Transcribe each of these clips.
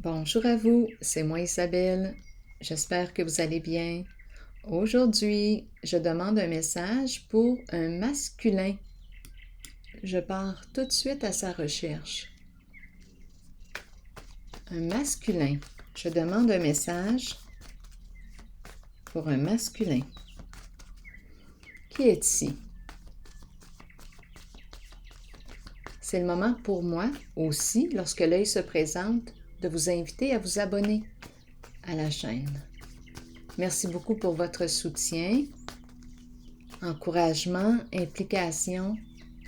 Bonjour à vous, c'est moi Isabelle. J'espère que vous allez bien. Aujourd'hui, je demande un message pour un masculin. Je pars tout de suite à sa recherche. Un masculin. Je demande un message pour un masculin. Qui est ici? C'est le moment pour moi aussi, lorsque l'œil se présente, de vous inviter à vous abonner à la chaîne. Merci beaucoup pour votre soutien, encouragement, implication.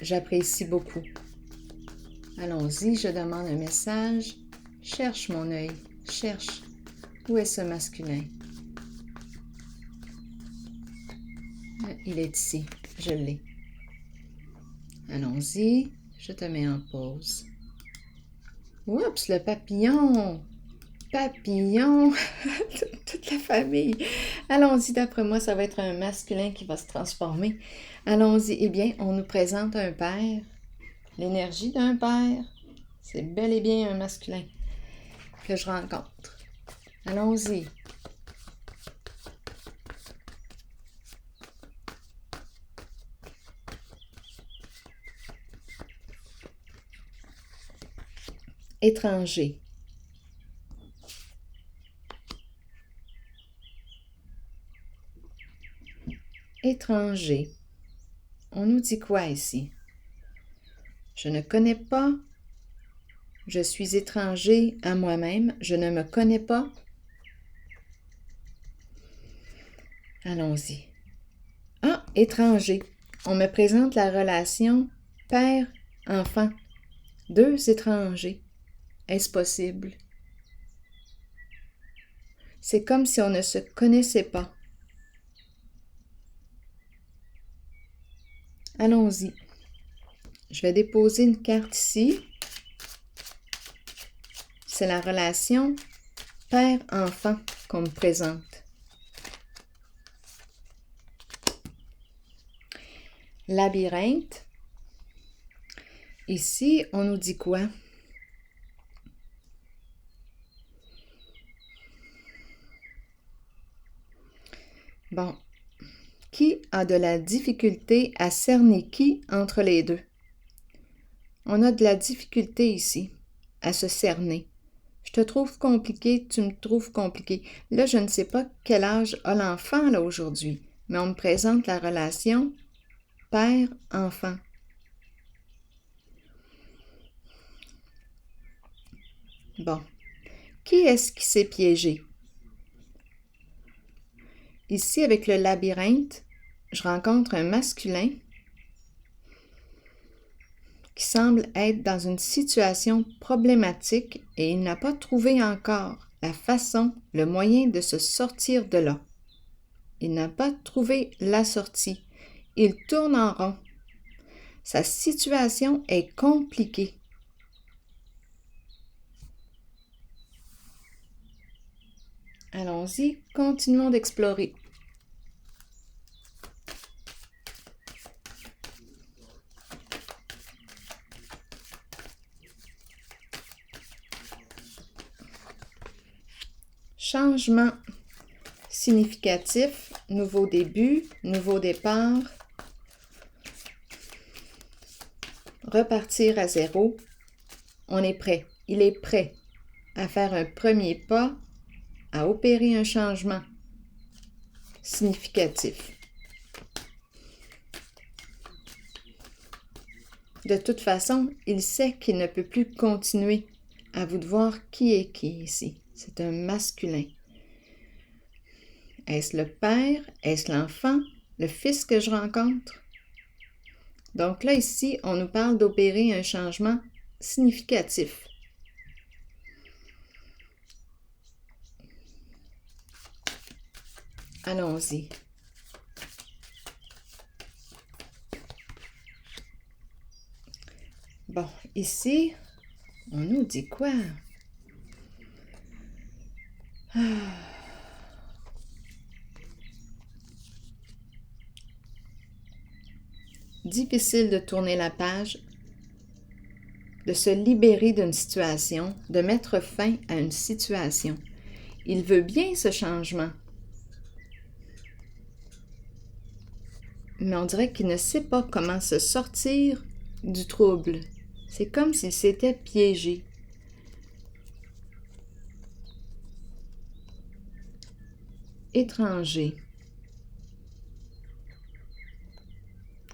J'apprécie beaucoup. Allons-y, je demande un message. Cherche mon œil. Cherche. Où est ce masculin? Il est ici. Je l'ai. Allons-y. Je te mets en pause. Oups, le papillon! Papillon! Toute la famille. Allons-y, d'après moi, ça va être un masculin qui va se transformer. Allons-y. Eh bien, on nous présente un père. L'énergie d'un père, c'est bel et bien un masculin que je rencontre. Allons-y. Étranger. Étranger. On nous dit quoi ici? Je ne connais pas. Je suis étranger à moi-même. Je ne me connais pas. Allons-y. Ah, étranger. On me présente la relation père-enfant. Deux étrangers. Est-ce possible? C'est comme si on ne se connaissait pas. Allons-y. Je vais déposer une carte ici. C'est la relation père-enfant qu'on me présente. Labyrinthe. Ici, on nous dit quoi? Bon. Qui a de la difficulté à cerner qui entre les deux? On a de la difficulté ici à se cerner. Je te trouve compliqué, tu me trouves compliqué. Là, je ne sais pas quel âge a l'enfant là aujourd'hui, mais on me présente la relation père-enfant. Bon. Qui est-ce qui s'est piégé? Ici, avec le labyrinthe, je rencontre un masculin qui semble être dans une situation problématique et il n'a pas trouvé encore la façon, le moyen de se sortir de là. Il n'a pas trouvé la sortie. Il tourne en rond. Sa situation est compliquée. Allons-y, continuons d'explorer. Changement significatif, nouveau début, nouveau départ, repartir à zéro. On est prêt. Il est prêt à faire un premier pas, à opérer un changement significatif. De toute façon, il sait qu'il ne peut plus continuer. À vous de voir qui est qui ici. C'est un masculin. Est-ce le père? Est-ce l'enfant? Le fils que je rencontre? Donc là, ici, on nous parle d'opérer un changement significatif. Allons-y. Bon, ici, on nous dit quoi? Difficile de tourner la page. de se libérer d'une situation, de mettre fin à une situation. Il veut bien ce changement. Mais on dirait qu'il ne sait pas comment se sortir du trouble. C'est comme s'il s'était piégé. Étranger.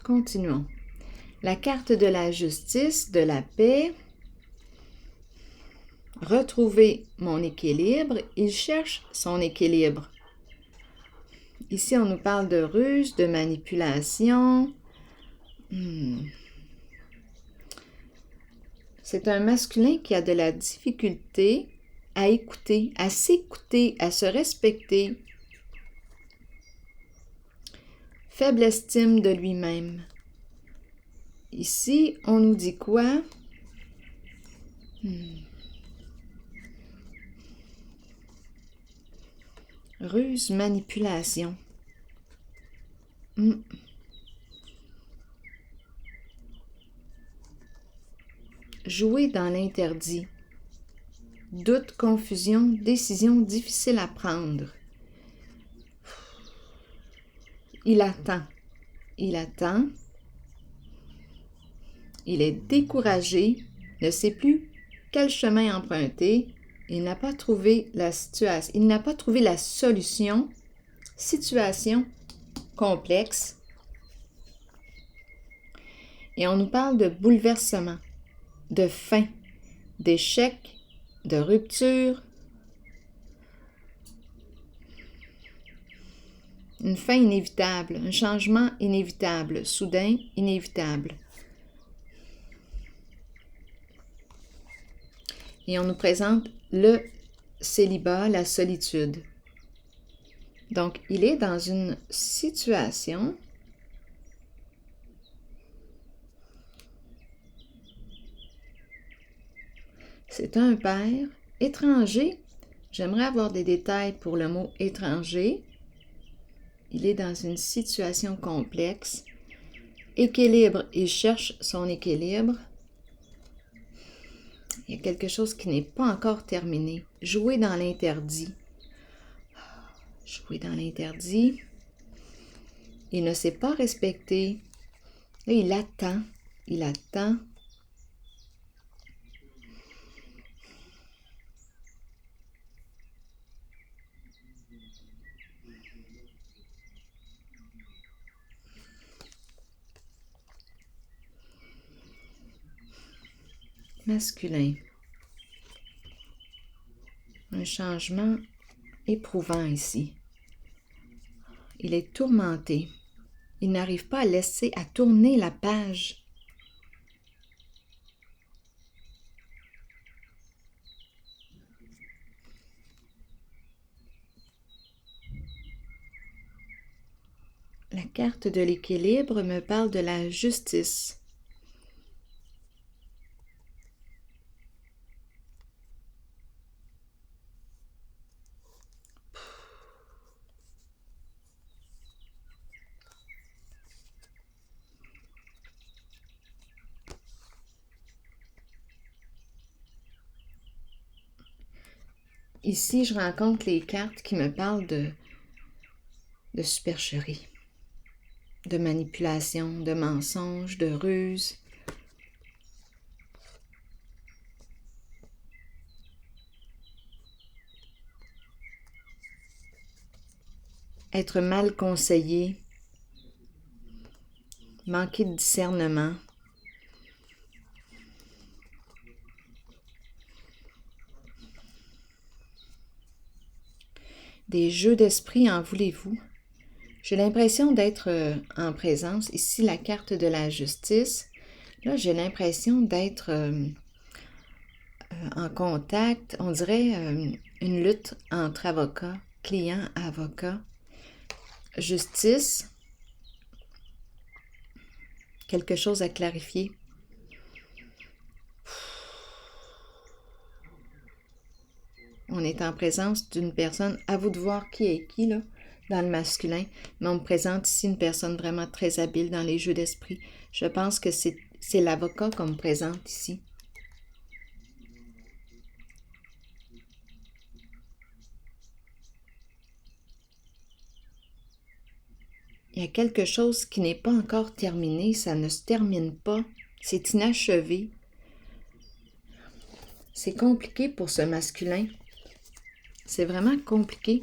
Continuons. La carte de la justice, de la paix. Retrouver mon équilibre. Il cherche son équilibre. Ici, on nous parle de ruse, de manipulation. C'est un masculin qui a de la difficulté à écouter, à s'écouter, à se respecter. Faible estime de lui-même. Ici, on nous dit quoi? Ruse, manipulation. Jouer dans l'interdit. Doute, confusion, décision difficile à prendre. Il attend. Il attend. Il est découragé, ne sait plus quel chemin emprunter. Il n'a pas trouvé la situation. Il n'a pas trouvé la solution. Situation complexe. Et on nous parle de bouleversement, de fin, d'échec, de rupture. Une fin inévitable, un changement inévitable, soudain, inévitable. Et on nous présente le célibat, la solitude. Donc, il est dans une situation c'est un père étranger. J'aimerais avoir des détails pour le mot étranger. Il est dans une situation complexe. Équilibre, il cherche son équilibre. Il y a quelque chose qui n'est pas encore terminé. Jouer dans l'interdit. Jouer dans l'interdit. Il ne s'est pas respecté. Là, il attend. Il attend. Masculin. Un changement éprouvant ici. Il est tourmenté. Il n'arrive pas à tourner la page. La carte de l'équilibre me parle de la justice. Ici, je rencontre les cartes qui me parlent de supercherie, de manipulation, de mensonge, de ruse. Être mal conseillé, manquer de discernement. Des jeux d'esprit, en voulez-vous? J'ai l'impression d'être en présence. Ici, la carte de la justice. Là, j'ai l'impression d'être en contact. On dirait une lutte entre avocats, clients, avocats. Justice. Quelque chose à clarifier. On est en présence d'une personne, à vous de voir qui est qui, là, dans le masculin, mais on me présente ici une personne vraiment très habile dans les jeux d'esprit. Je pense que c'est l'avocat qu'on me présente ici. Il y a quelque chose qui n'est pas encore terminé, ça ne se termine pas, c'est inachevé. C'est compliqué pour ce masculin. C'est vraiment compliqué.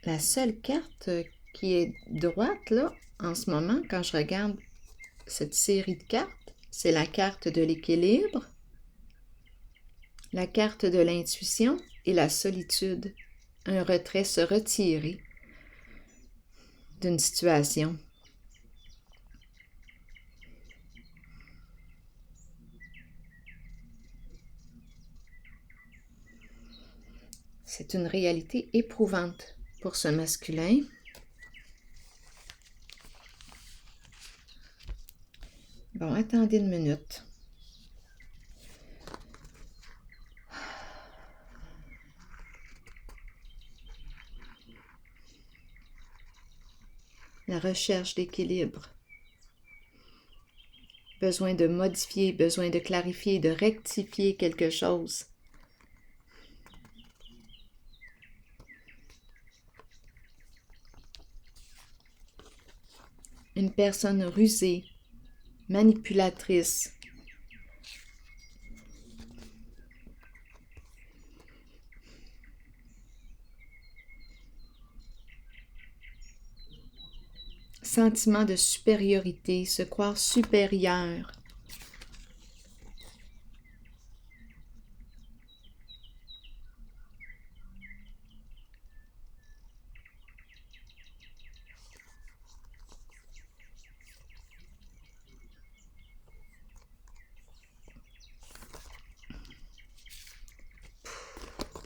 La seule carte qui est droite, là, en ce moment, quand je regarde cette série de cartes, c'est la carte de l'équilibre, la carte de l'intuition et la solitude. Un retrait, se retirer d'une situation. C'est une réalité éprouvante pour ce masculin. Bon, attendez une minute. La recherche d'équilibre. Besoin de modifier, besoin de clarifier, de rectifier quelque chose. Une personne rusée, manipulatrice. Sentiment de supériorité, se croire supérieur.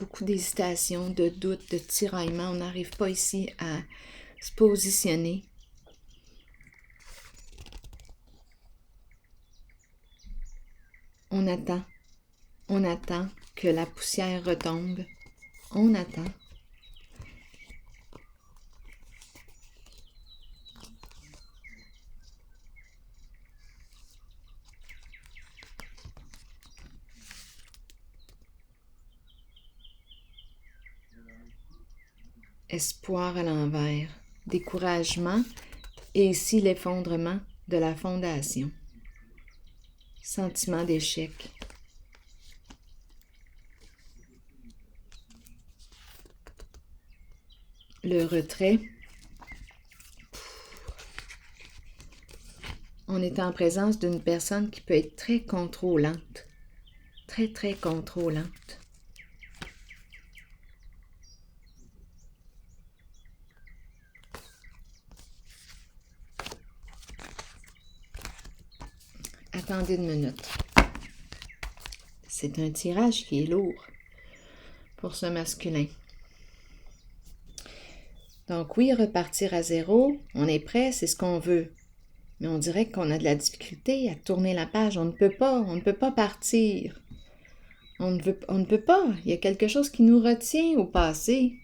Beaucoup d'hésitation, de doute, de tiraillement. On n'arrive pas ici à se positionner. On attend que la poussière retombe. On attend. Espoir à l'envers, découragement et ici l'effondrement de la fondation. Sentiment d'échec. Le retrait. On est en présence d'une personne qui peut être très contrôlante. Très, très contrôlante. Attendez une minute. C'est un tirage qui est lourd pour ce masculin. Donc oui, repartir à zéro, on est prêt, c'est ce qu'on veut. Mais on dirait qu'on a de la difficulté à tourner la page. On ne peut pas partir. On ne peut pas. Il y a quelque chose qui nous retient au passé.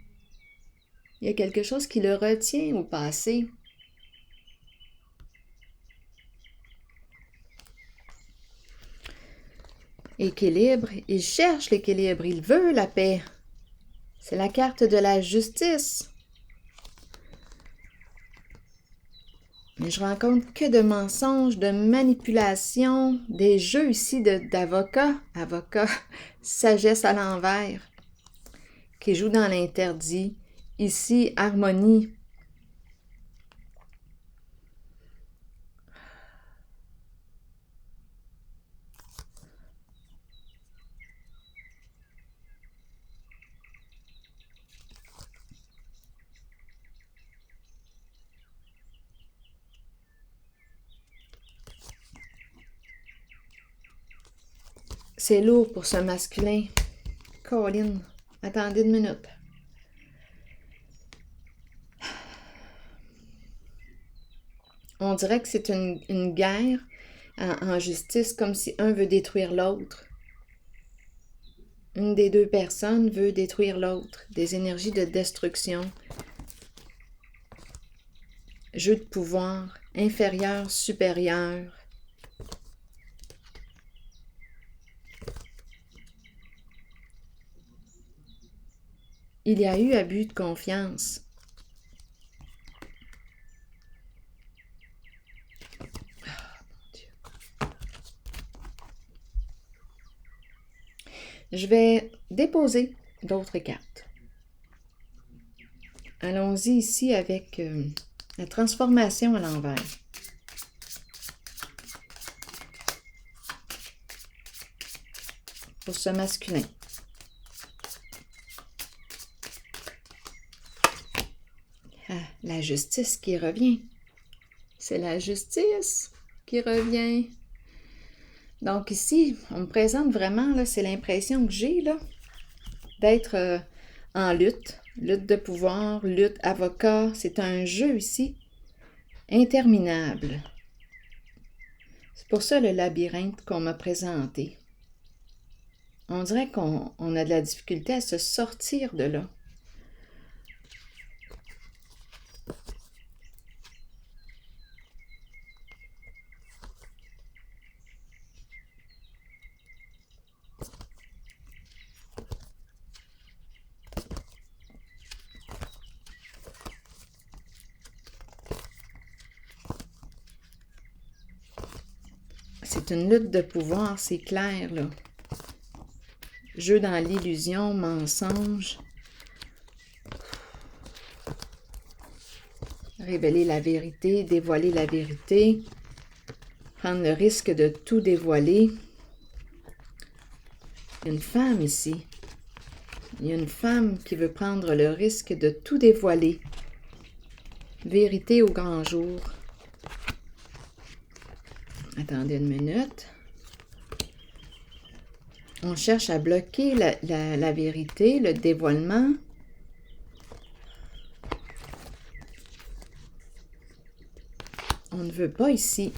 Il y a quelque chose qui le retient au passé. Équilibre, il cherche l'équilibre, il veut la paix. C'est la carte de la justice. Mais je rencontre que de mensonges, de manipulations, des jeux ici d'avocats, sagesse à l'envers, qui jouent dans l'interdit. Ici, harmonie. C'est lourd pour ce masculin. Colin, attendez une minute. On dirait que c'est une guerre en justice, comme si un veut détruire l'autre. Une des deux personnes veut détruire l'autre. Des énergies de destruction. Jeu de pouvoir, inférieur, supérieur. il y a eu abus de confiance. Je vais déposer d'autres cartes. Allons-y ici avec la transformation à l'envers. Pour ce masculin. Ah, la justice qui revient. C'est la justice qui revient. Donc ici, on me présente vraiment, là, c'est l'impression que j'ai, là, d'être en lutte. Lutte de pouvoir, lutte avocat. C'est un jeu ici, interminable. C'est pour ça le labyrinthe qu'on m'a présenté. On dirait qu'on a de la difficulté à se sortir de là. C'est une lutte de pouvoir, c'est clair, là. Jeu dans l'illusion, mensonge. Révéler la vérité, dévoiler la vérité. Prendre le risque de tout dévoiler. Il y a une femme ici. Il y a une femme qui veut prendre le risque de tout dévoiler. Vérité au grand jour. Attendez une minute. On cherche à bloquer la vérité, le dévoilement. On ne veut pas ici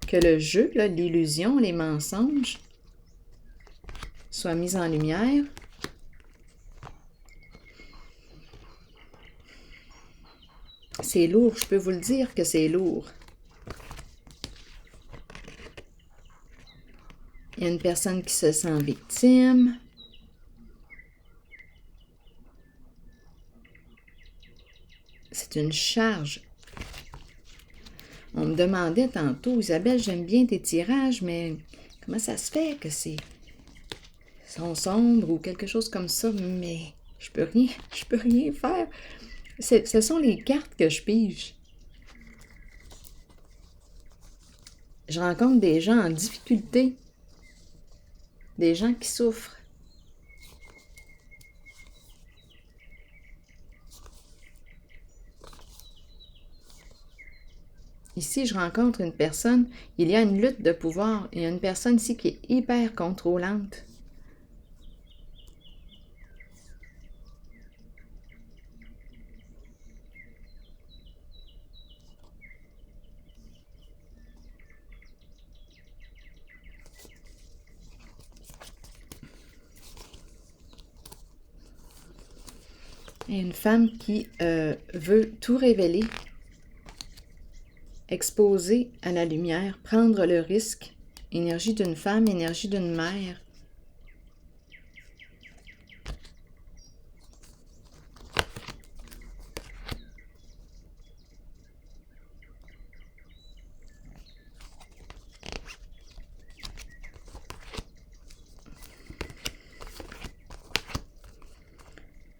que le jeu, l'illusion, les mensonges soient mis en lumière. C'est lourd, je peux vous le dire que c'est lourd. Il y a une personne qui se sent victime. C'est une charge. On me demandait tantôt, Isabelle, j'aime bien tes tirages, mais comment ça se fait que c'est sont sombres ou quelque chose comme ça, mais je peux rien faire. Ce sont les cartes que je pige. Je rencontre des gens en difficulté, des gens qui souffrent. Ici, je rencontre une personne, il y a une lutte de pouvoir, il y a une personne ici qui est hyper contrôlante. Et une femme qui veut tout révéler, exposer à la lumière, prendre le risque. Énergie d'une femme, énergie d'une mère.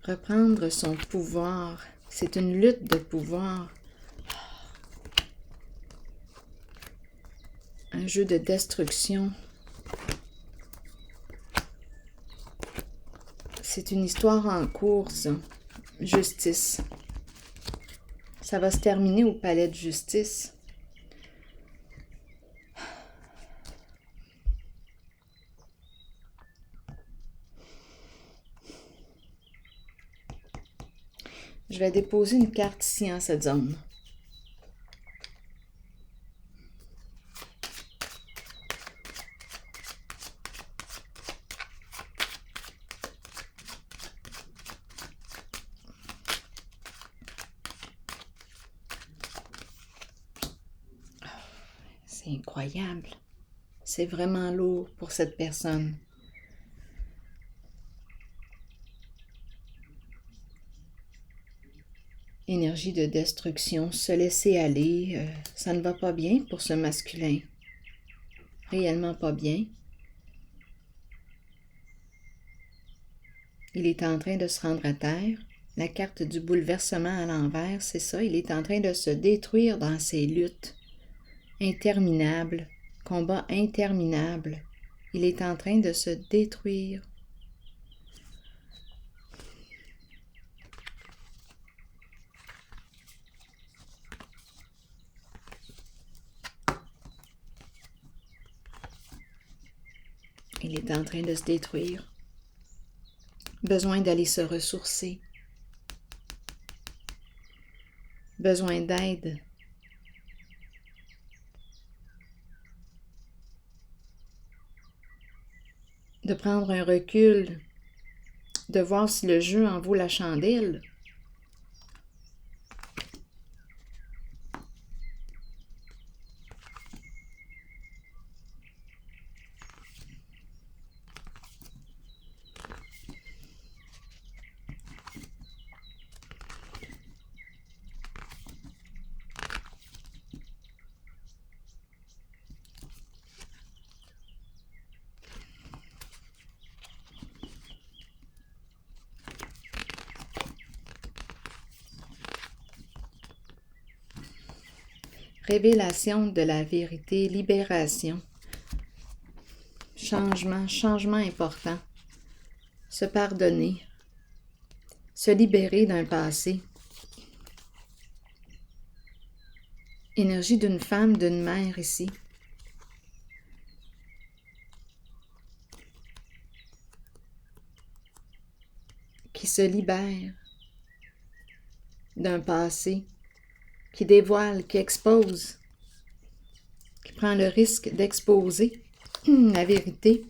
Reprendre son pouvoir. C'est une lutte de pouvoir. Un jeu de destruction. C'est une histoire en cours, ça. Justice. Ça va se terminer au palais de justice. Je vais déposer une carte ici en cette zone. C'est incroyable. C'est vraiment lourd pour cette personne. Énergie de destruction, se laisser aller, ça ne va pas bien pour ce masculin. Réellement pas bien. Il est en train de se rendre à terre. La carte du bouleversement à l'envers, c'est ça. Il est en train de se détruire dans ses luttes interminables, combats interminables. Il est en train de se détruire. Il est en train de se détruire. Besoin d'aller se ressourcer. Besoin d'aide. De prendre un recul, de voir si le jeu en vaut la chandelle. Révélation de la vérité, libération, changement important, se pardonner, se libérer d'un passé. Énergie d'une femme, d'une mère ici. Qui se libère d'un passé, qui dévoile, qui expose, qui prend le risque d'exposer la vérité.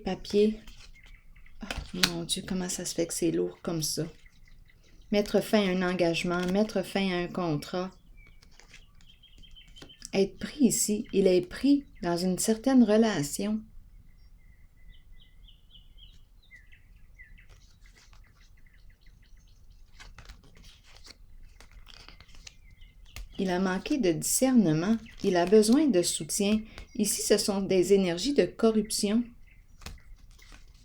Papier. Oh, mon Dieu, comment ça se fait que c'est lourd comme ça? Mettre fin à un engagement, mettre fin à un contrat. Être pris ici, il est pris dans une certaine relation. Il a manqué de discernement, il a besoin de soutien. Ici, ce sont des énergies de corruption.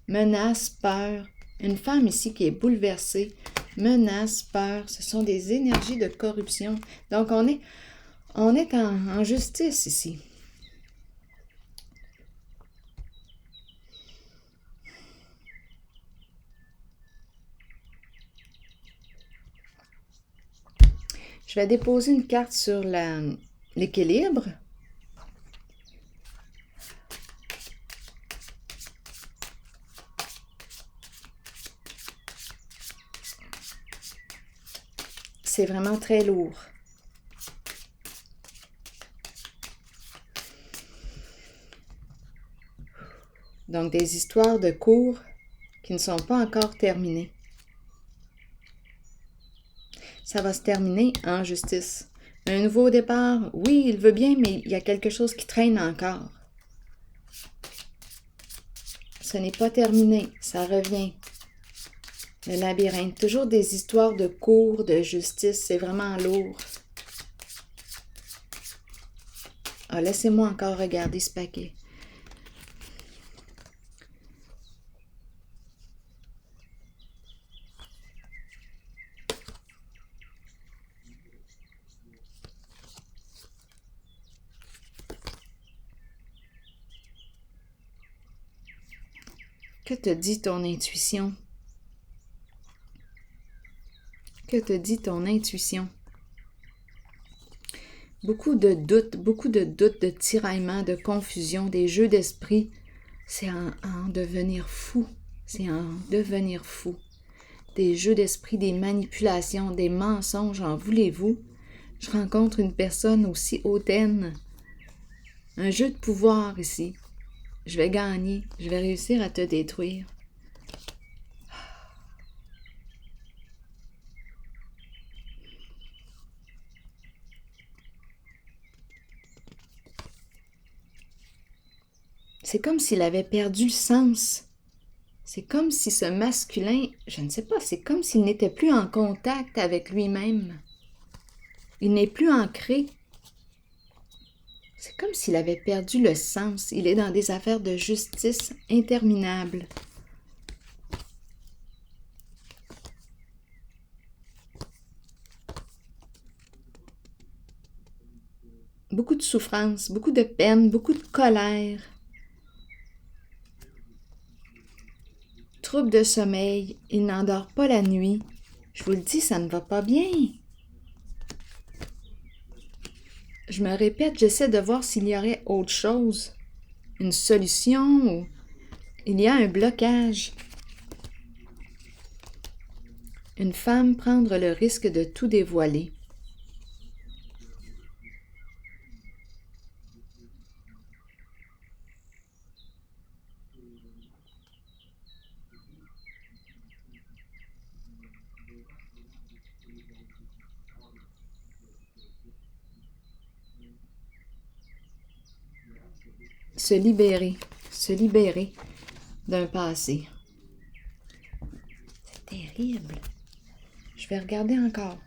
Menace, peur. Une femme ici qui est bouleversée. Menace, peur. Ce sont des énergies de corruption. Donc, on est en justice ici. Je vais déposer une carte sur l'équilibre. C'est vraiment très lourd. Donc, des histoires de cours qui ne sont pas encore terminées. Ça va se terminer en justice. Un nouveau départ, oui, il veut bien, mais il y a quelque chose qui traîne encore. Ce n'est pas terminé, ça revient. Le labyrinthe, toujours des histoires de cours, de justice, c'est vraiment lourd. Ah, laissez-moi encore regarder ce paquet. Que te dit ton intuition? Que te dit ton intuition? Beaucoup de doutes, de tiraillements, de confusion, des jeux d'esprit. C'est en devenir fou. C'est en devenir fou. Des jeux d'esprit, des manipulations, des mensonges, en voulez-vous? Je rencontre une personne aussi hautaine. Un jeu de pouvoir ici. Je vais gagner. Je vais réussir à te détruire. c'est comme s'il avait perdu le sens. C'est comme si ce masculin, je ne sais pas, c'est comme s'il n'était plus en contact avec lui-même. Il n'est plus ancré. C'est comme s'il avait perdu le sens. Il est dans des affaires de justice interminables. Beaucoup de souffrance, beaucoup de peine, beaucoup de colère. Trouble de sommeil, il n'endort pas la nuit. Je vous le dis, ça ne va pas bien. Je me répète, j'essaie de voir s'il y aurait autre chose, une solution ou il y a un blocage. Une femme prendre le risque de tout dévoiler. Se libérer d'un passé. C'est terrible. Je vais regarder encore.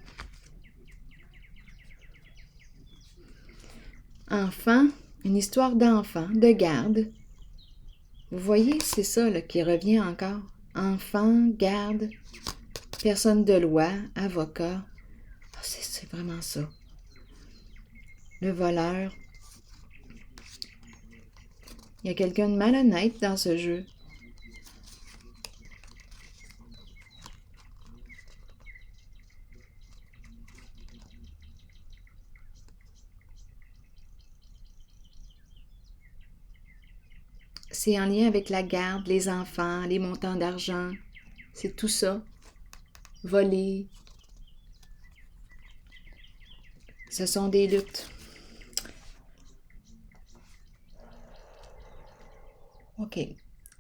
Enfant, une histoire d'enfant, de garde. Vous voyez, c'est ça là, qui revient encore. Enfant, garde, personne de loi, avocat. Oh, c'est vraiment ça. Le voleur. Il y a quelqu'un de malhonnête dans ce jeu. C'est en lien avec la garde, les enfants, les montants d'argent. C'est tout ça. Voler. Ce sont des luttes. OK.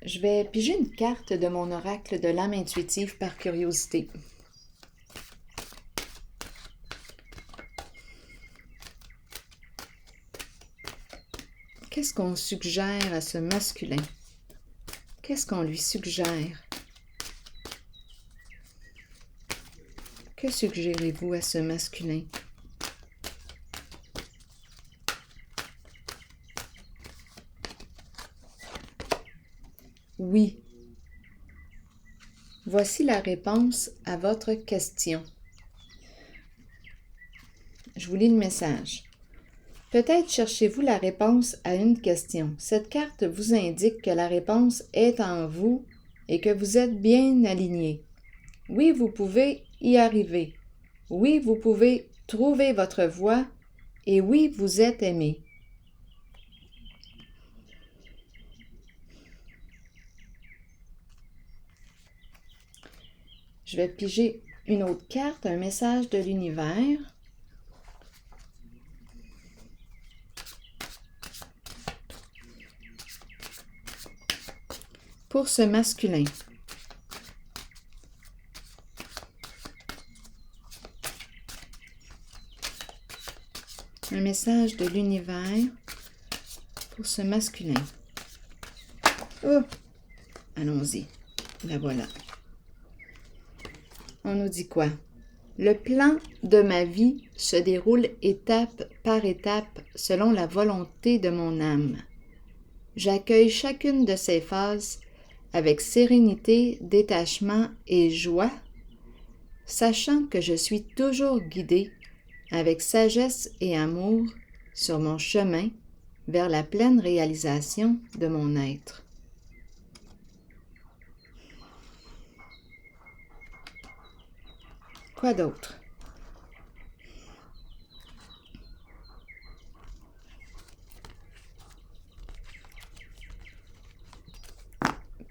Je vais piger une carte de mon oracle de l'âme intuitive par curiosité. Qu'est-ce qu'on suggère à ce masculin? Qu'est-ce qu'on lui suggère? Que suggérez-vous à ce masculin? Oui. Voici la réponse à votre question. Je vous lis le message. Peut-être cherchez-vous la réponse à une question. Cette carte vous indique que la réponse est en vous et que vous êtes bien aligné. Oui, vous pouvez y arriver. Oui, vous pouvez trouver votre voie et oui, vous êtes aimé. Je vais piger une autre carte, un message de l'univers. Pour ce masculin. Un message de l'univers pour ce masculin. Oh! Allons-y. La voilà. On nous dit quoi? Le plan de ma vie se déroule étape par étape selon la volonté de mon âme. J'accueille chacune de ces phases avec sérénité, détachement et joie, sachant que je suis toujours guidée avec sagesse et amour sur mon chemin vers la pleine réalisation de mon être. Quoi d'autre?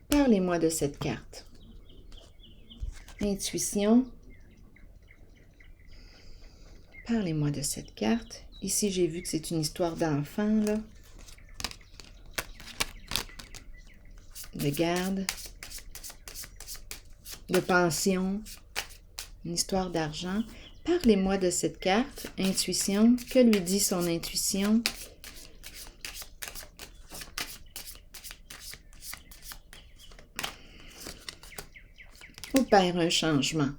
Parlez-moi de cette carte. Intuition. Parlez-moi de cette carte. Ici, j'ai vu que c'est une histoire d'enfant, là. De garde. De pension. Une histoire d'argent. Parlez-moi de cette carte. Intuition. Que lui dit son intuition? Opère un changement.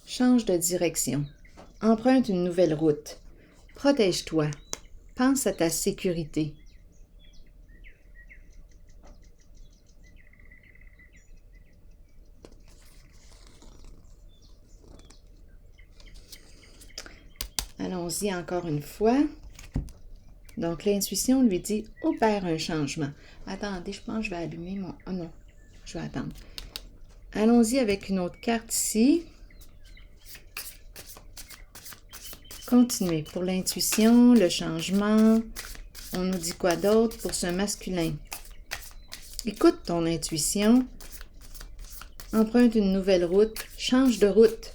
Change de direction. Emprunte une nouvelle route. Protège-toi. Pense à ta sécurité. Allons-y encore une fois. Donc, l'intuition lui dit « Opère un changement ». Attendez, je pense que je vais allumer mon... Oh non, je vais attendre. Allons-y avec une autre carte ici. Continuez. Pour l'intuition, le changement, on nous dit quoi d'autre pour ce masculin? Écoute ton intuition. Emprunte une nouvelle route. Change de route.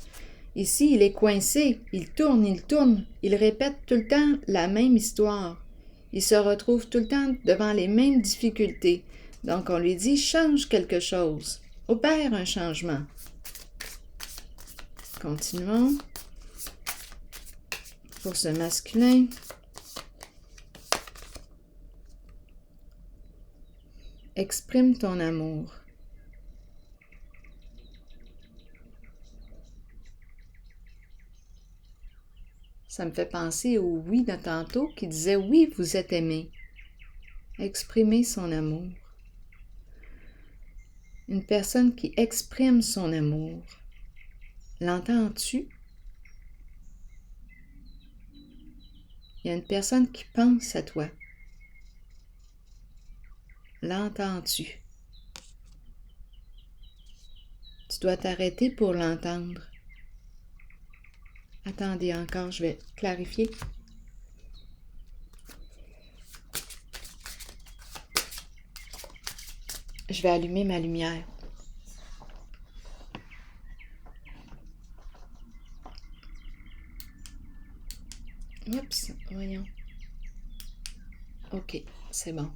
Ici, il est coincé. Il tourne, il tourne. Il répète tout le temps la même histoire. Il se retrouve tout le temps devant les mêmes difficultés. Donc, on lui dit « Change quelque chose. Opère un changement. » Continuons. Pour ce masculin. Exprime ton amour. Ça me fait penser au oui de tantôt qui disait « Oui, vous êtes aimé ». Exprimer son amour. Une personne qui exprime son amour. L'entends-tu? Il y a une personne qui pense à toi. L'entends-tu? Tu dois t'arrêter pour l'entendre. Attendez encore, je vais clarifier. Je vais allumer ma lumière. Oups, voyons. OK, c'est bon.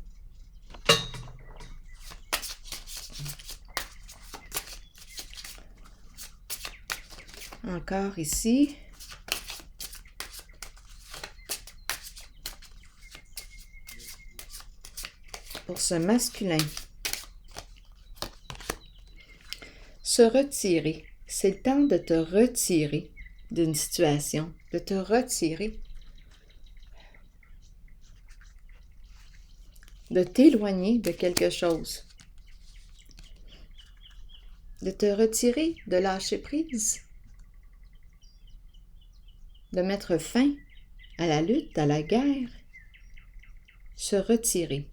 Encore ici. Pour ce masculin. Se retirer. C'est le temps de te retirer d'une situation, de te retirer, de t'éloigner de quelque chose, de te retirer, de lâcher prise, de mettre fin à la lutte, à la guerre, se retirer.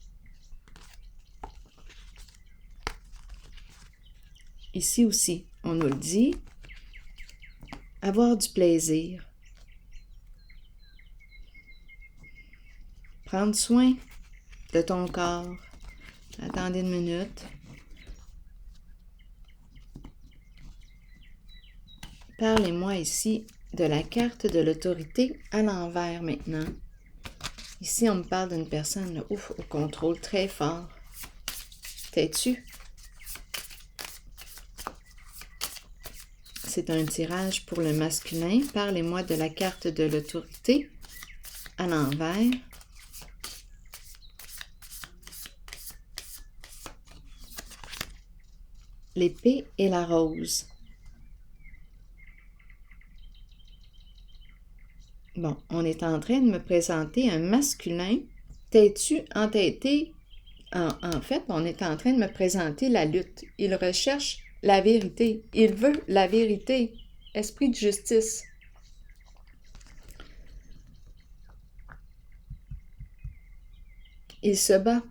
Ici aussi, on nous le dit, avoir du plaisir, prendre soin de ton corps. Attendez une minute. Parlez-moi ici de la carte de l'autorité à l'envers maintenant. Ici, on me parle d'une personne là, ouf, au contrôle très fort. Têtu. C'est un tirage pour le masculin. Parlez-moi de la carte de l'autorité à l'envers. L'épée et la rose. Bon, on est en train de me présenter un masculin têtu, entêté. En fait, on est en train de me présenter la lutte. Il recherche la vérité. Il veut la vérité. Esprit de justice. Il se bat.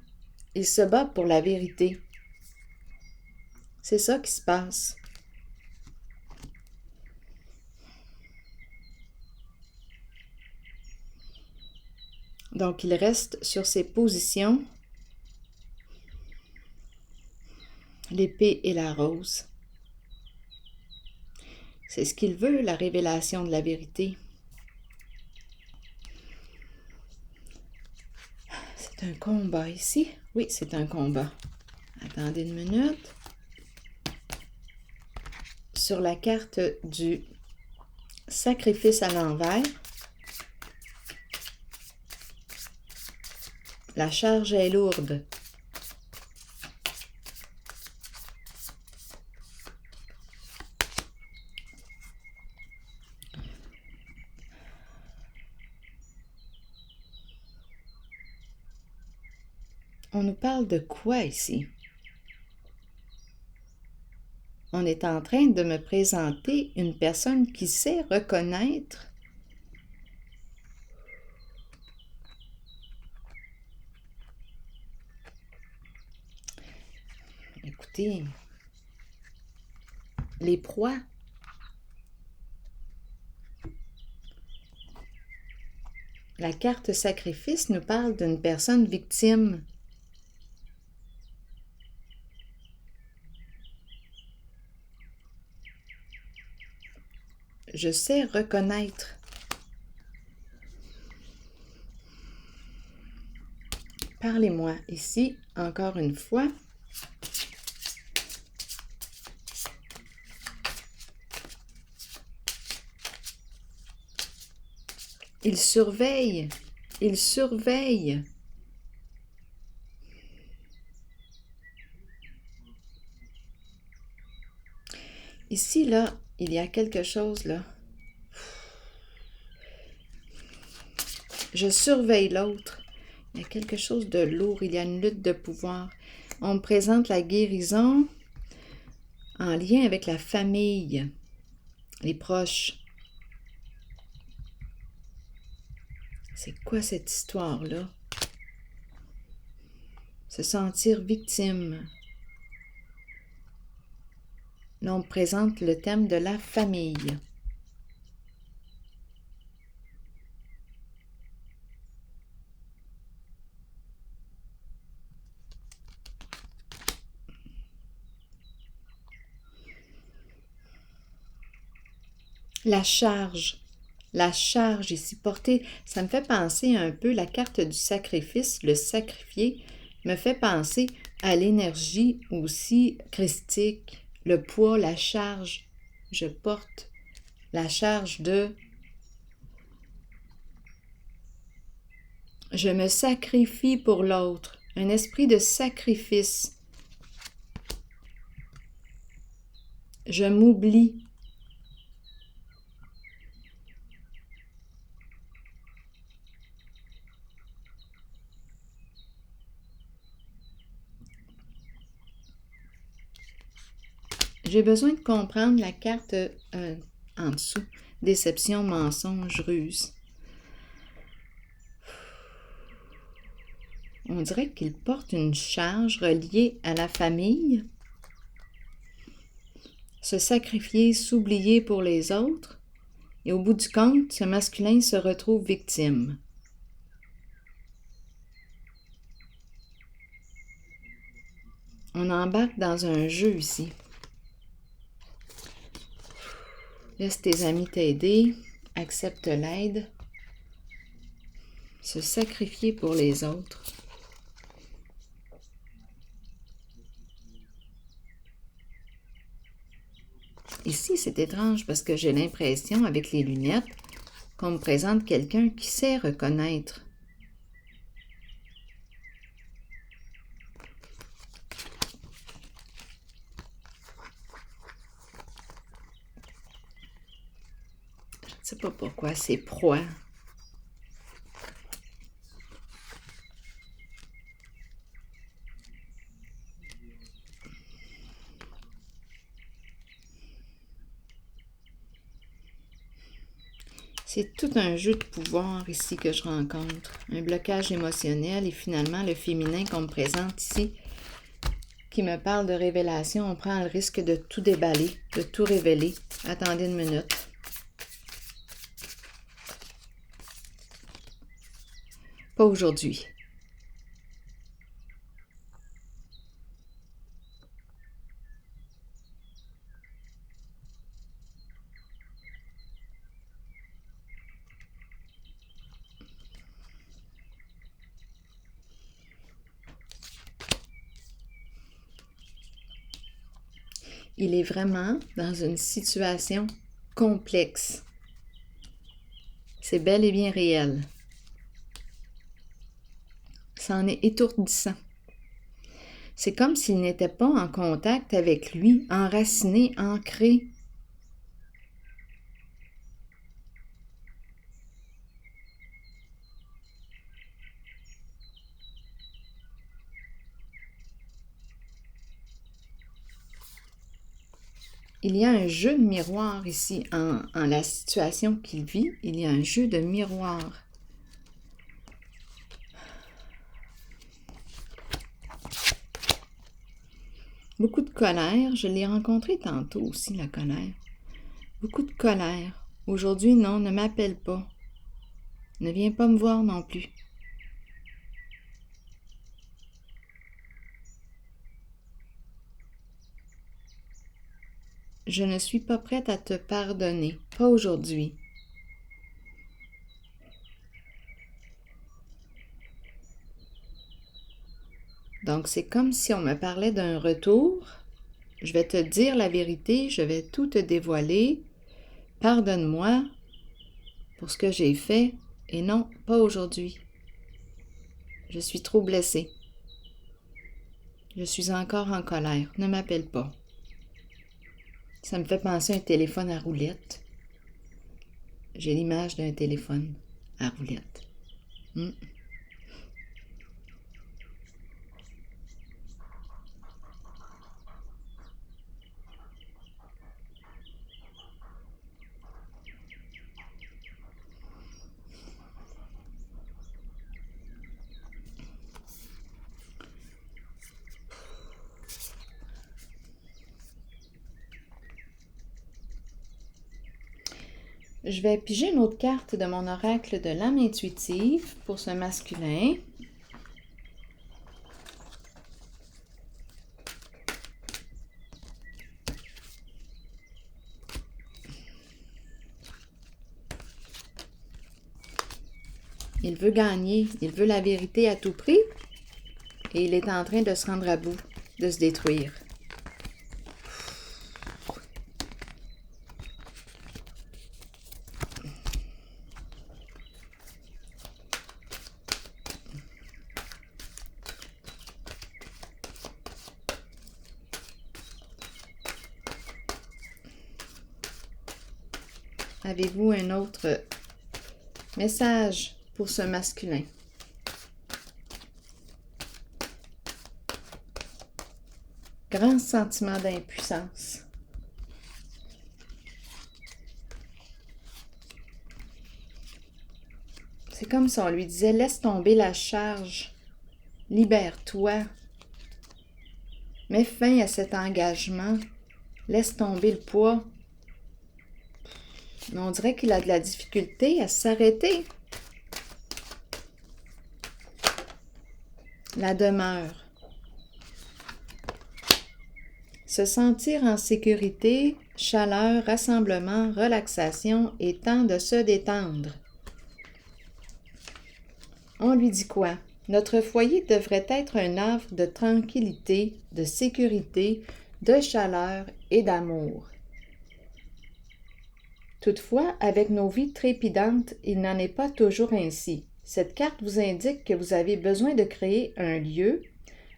Il se bat pour la vérité. C'est ça qui se passe. Donc, il reste sur ses positions. L'épée et la rose. C'est ce qu'il veut, la révélation de la vérité. C'est un combat ici. Oui, c'est un combat. Attendez une minute. Sur la carte du sacrifice à l'envers, la charge est lourde. On nous parle de quoi ici? On est en train de me présenter une personne qui sait reconnaître. Écoutez, les proies. La carte sacrifice nous parle d'une personne victime. Je sais reconnaître. Parlez-moi ici, encore une fois. Il surveille. Il surveille. Ici, là, il y a quelque chose, là. Je surveille l'autre. Il y a quelque chose de lourd. Il y a une lutte de pouvoir. On me présente la guérison en lien avec la famille, les proches. C'est quoi cette histoire-là? Se sentir victime. Là, on me présente le thème de la famille. La charge ici portée, ça me fait penser un peu, la carte du sacrifice, le sacrifié, me fait penser à l'énergie aussi christique, le poids, la charge. Je porte la charge de... Je me sacrifie pour l'autre, un esprit de sacrifice. Je m'oublie. J'ai besoin de comprendre la carte en dessous. Déception, mensonge, ruse. On dirait qu'il porte une charge reliée à la famille. Se sacrifier, s'oublier pour les autres. Et au bout du compte, ce masculin se retrouve victime. On embarque dans un jeu ici. Laisse tes amis t'aider. Accepte l'aide. Se sacrifier pour les autres. Ici, c'est étrange parce que j'ai l'impression, avec les lunettes, qu'on me présente quelqu'un qui sait reconnaître. Je ne sais pas pourquoi, c'est proie. C'est tout un jeu de pouvoir ici que je rencontre. Un blocage émotionnel et finalement le féminin qu'on me présente ici qui me parle de révélation. On prend le risque de tout déballer, de tout révéler. Attendez une minute. Pas aujourd'hui. Il est vraiment dans une situation complexe. C'est bel et bien réel. C'en est étourdissant. C'est comme s'il n'était pas en contact avec lui, enraciné, ancré. Il y a un jeu de miroir ici, en la situation qu'il vit, il y a un jeu de miroir. Beaucoup de colère, je l'ai rencontré tantôt aussi, la colère. Beaucoup de colère. Aujourd'hui, non, ne m'appelle pas. Ne viens pas me voir non plus. Je ne suis pas prête à te pardonner, pas aujourd'hui. Donc, c'est comme si on me parlait d'un retour. Je vais te dire la vérité, je vais tout te dévoiler. Pardonne-moi pour ce que j'ai fait, et non, pas aujourd'hui. Je suis trop blessée. Je suis encore en colère. Ne m'appelle pas. Ça me fait penser à un téléphone à roulette. J'ai l'image d'un téléphone à roulette. Je vais piger une autre carte de mon oracle de l'âme intuitive pour ce masculin. Il veut gagner, il veut la vérité à tout prix et il est en train de se rendre à bout, de se détruire. Avez-vous un autre message pour ce masculin? Grand sentiment d'impuissance. C'est comme si on lui disait « Laisse tomber la charge, libère-toi, mets fin à cet engagement, laisse tomber le poids. » Mais on dirait qu'il a de la difficulté à s'arrêter. La demeure. Se sentir en sécurité, chaleur, rassemblement, relaxation et temps de se détendre. On lui dit quoi? Notre foyer devrait être un havre de tranquillité, de sécurité, de chaleur et d'amour. Toutefois, avec nos vies trépidantes, il n'en est pas toujours ainsi. Cette carte vous indique que vous avez besoin de créer un lieu,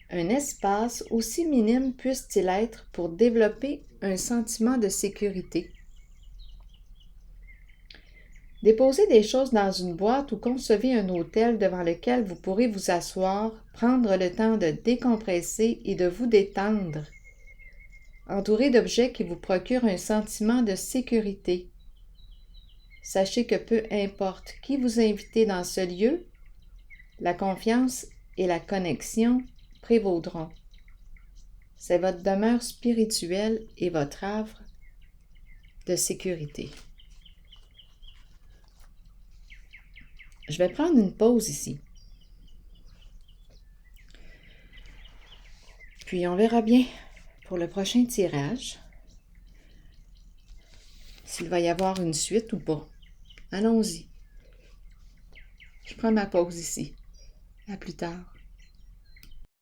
un espace, aussi minime puisse-t-il être, pour développer un sentiment de sécurité. Déposez des choses dans une boîte ou concevez un hôtel devant lequel vous pourrez vous asseoir, prendre le temps de décompresser et de vous détendre. Entouré d'objets qui vous procurent un sentiment de sécurité. Sachez que peu importe qui vous invitez dans ce lieu, la confiance et la connexion prévaudront. C'est votre demeure spirituelle et votre havre de sécurité. Je vais prendre une pause ici. Puis on verra bien pour le prochain tirage s'il va y avoir une suite ou pas. Allons-y. Je prends ma pause ici. À plus tard.